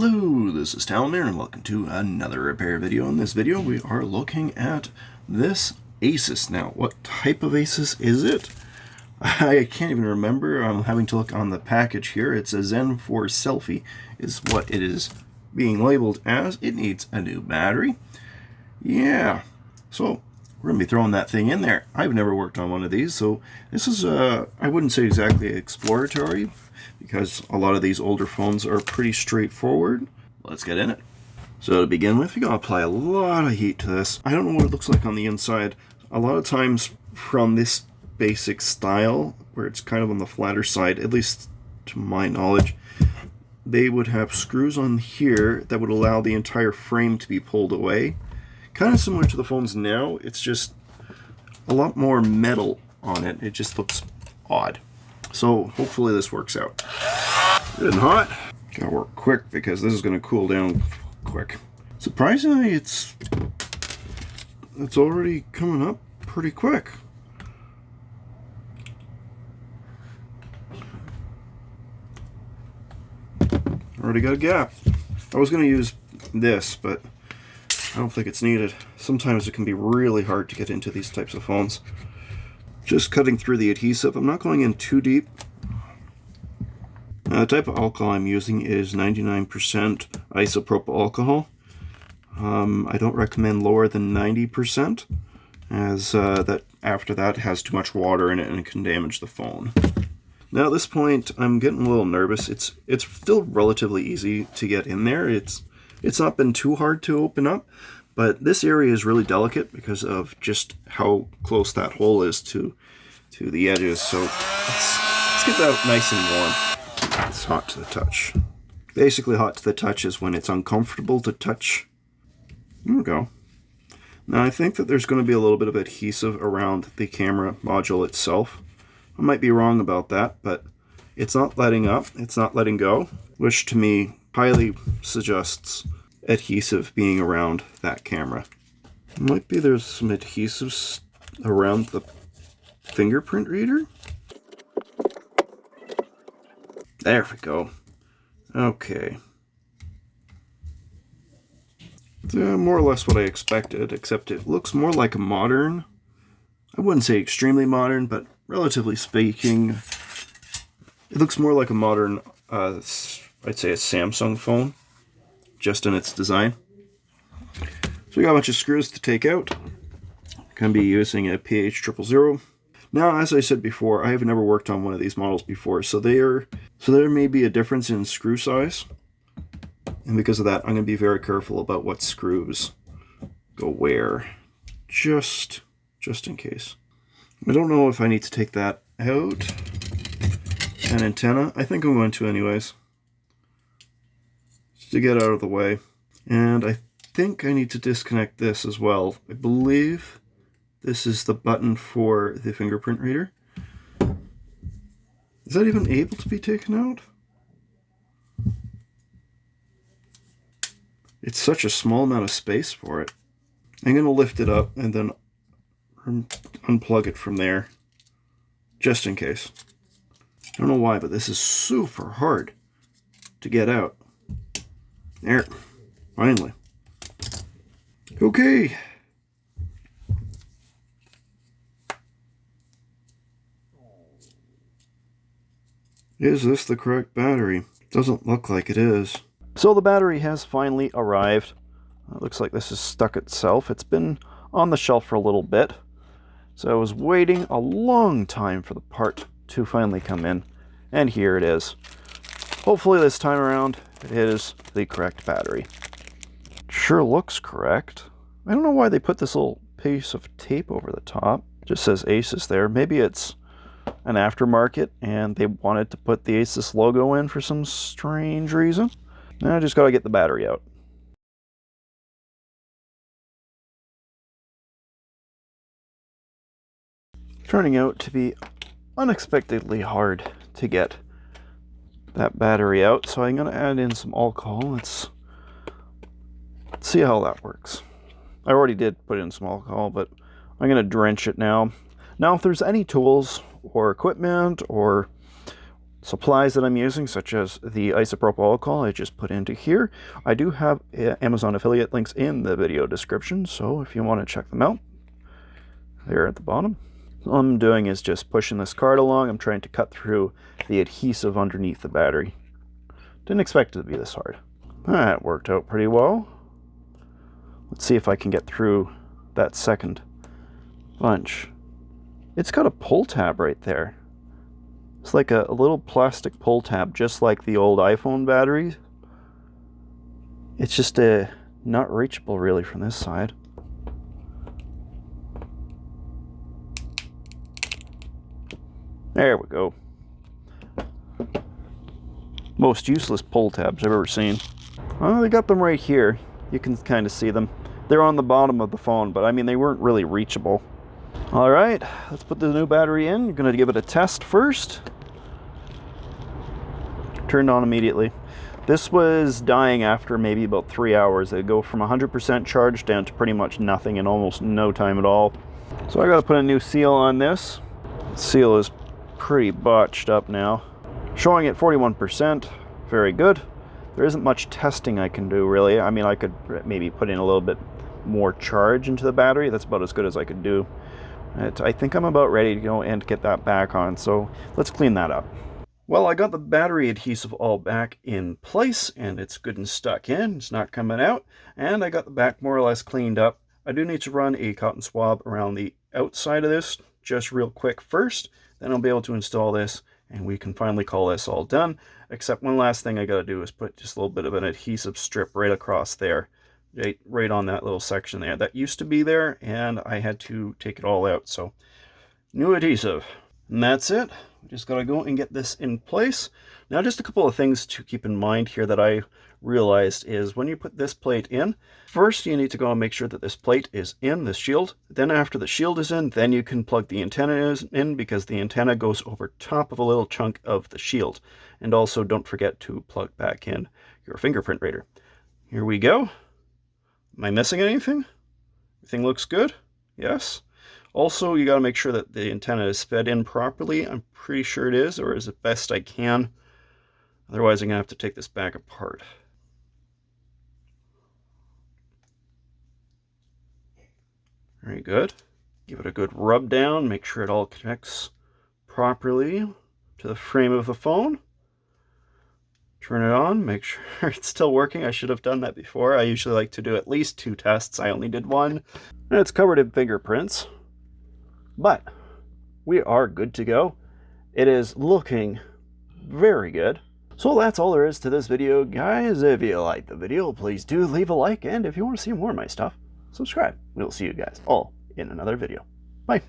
Hello, this is Talmir and welcome to another repair video. In this video we are looking at this Asus. Now, what type of Asus is it? I can't even remember. I'm having to look on the package here. It's a Zenfone selfie is what it is being labeled as. It needs a new battery. Yeah, so we're going to be throwing that thing in there. I've never worked on one of these, so this is, I wouldn't say exactly exploratory, because a lot of these older phones are pretty straightforward. Let's get in it. So to begin with, you're going to apply a lot of heat to this. I don't know what it looks like on the inside. A lot of times from this basic style, where it's kind of on the flatter side, at least to my knowledge, they would have screws on here that would allow the entire frame to be pulled away. Kind of similar to the phones now, it's just a lot more metal on it. It just looks odd. So hopefully this works out. Good and hot. Gotta work quick because this is going to cool down quick. Surprisingly, it's already coming up pretty quick. Already got a gap. I was going to use this, but I don't think it's needed. Sometimes it can be really hard to get into these types of phones. Just cutting through the adhesive. I'm not going in too deep. The type of alcohol I'm using is 99% isopropyl alcohol. I don't recommend lower than 90%, as that after that has too much water in it and it can damage the phone. Now at this point, I'm getting a little nervous. It's still relatively easy to get in there. It's not been too hard to open up, but this area is really delicate because of just how close that hole is to the edges. So let's get that nice and warm. It's hot to the touch. Basically, hot to the touch is when it's uncomfortable to touch. There we go. Now I think that there's going to be a little bit of adhesive around the camera module itself. I might be wrong about that, but it's not letting up, it's not letting go, which to me highly suggests adhesive being around that camera. Might be there's some adhesives around the fingerprint reader. There we go. Okay. More or less what I expected, except it looks more like a modern, I wouldn't say extremely modern, but relatively speaking, it looks more like a modern, I'd say a Samsung phone, just in its design. So we got a bunch of screws to take out. Going to be using a PH000. Now, as I said before, I have never worked on one of these models before, so there may be a difference in screw size. And because of that, I'm going to be very careful about what screws go where, just in case. I don't know if I need to take that out. An antenna. I think I'm going to anyways, just to get out of the way. And I think I need to disconnect this as well. I believe this is the button for the fingerprint reader. Is that even able to be taken out? It's such a small amount of space for it. I'm going to lift it up and then unplug it from there, just in case. I don't know why, but this is super hard to get out. There, finally. Okay. Is this the correct battery? Doesn't look like it is. So the battery has finally arrived. It looks like this is stuck itself. It's been on the shelf for a little bit. So I was waiting a long time for the part to finally come in. And here it is. Hopefully this time around it is the correct battery. It sure looks correct. I don't know why they put this little piece of tape over the top. It just says Asus there. Maybe it's an aftermarket and they wanted to put the Asus logo in for some strange reason. Now I just gotta get the battery out. Turning out to be unexpectedly hard to get that battery out, so I'm going to add in some alcohol. Let's see how that works. I already did put in some alcohol, but I'm going to drench it now. Now, if there's any tools or equipment or supplies that I'm using, such as the isopropyl alcohol, I just put into here. I do have Amazon affiliate links in the video description, so if you want to check them out, they're at the bottom. All I'm doing is just pushing this card along. I'm trying to cut through the adhesive underneath the battery. Didn't expect it to be this hard. That worked out pretty well. Let's see if I can get through that second bunch. It's got a pull tab right there. It's like a little plastic pull tab, just like the old iPhone batteries. It's just not reachable really from this side. There we go. Most useless pull tabs I've ever seen. Well, they got them right here. You can kind of see them. They're on the bottom of the phone, but I mean, they weren't really reachable. All right, let's put the new battery in. You're gonna give it a test first. Turned on immediately. This was dying after maybe about 3 hours. It'd go from 100% charge down to pretty much nothing in almost no time at all. So I gotta put a new seal on this. The seal is pretty botched up now. Showing at 41%, very good. There isn't much testing I can do really. I mean, I could maybe put in a little bit more charge into the battery. That's about as good as I could do. I think I'm about ready to go and get that back on, so let's clean that up. Well, I got the battery adhesive all back in place, and it's good and stuck in. It's not coming out, and I got the back more or less cleaned up. I do need to run a cotton swab around the outside of this, just real quick first. Then I'll be able to install this, and we can finally call this all done. Except one last thing I gotta do is put just a little bit of an adhesive strip right across there, right on that little section there. That used to be there, and I had to take it all out. So, new adhesive. And that's it. We just gotta go and get this in place. Now, just a couple of things to keep in mind here that I realized is when you put this plate in, first you need to go and make sure that this plate is in, the shield. Then after the shield is in, then you can plug the antenna in, because the antenna goes over top of a little chunk of the shield. And also don't forget to plug back in your fingerprint reader. Here we go. Am I missing anything? Everything looks good? Yes. Also, you got to make sure that the antenna is fed in properly. I'm pretty sure it is, or as best I can. Otherwise, I'm going to have to take this back apart. Very good. Give it a good rub down. Make sure it all connects properly to the frame of the phone. Turn it on. Make sure it's still working. I should have done that before. I usually like to do at least 2 tests. I only did 1. And it's covered in fingerprints. But we are good to go. It is looking very good. So that's all there is to this video, guys. If you liked the video, please do leave a like. And if you want to see more of my stuff, subscribe. We'll see you guys all in another video. Bye.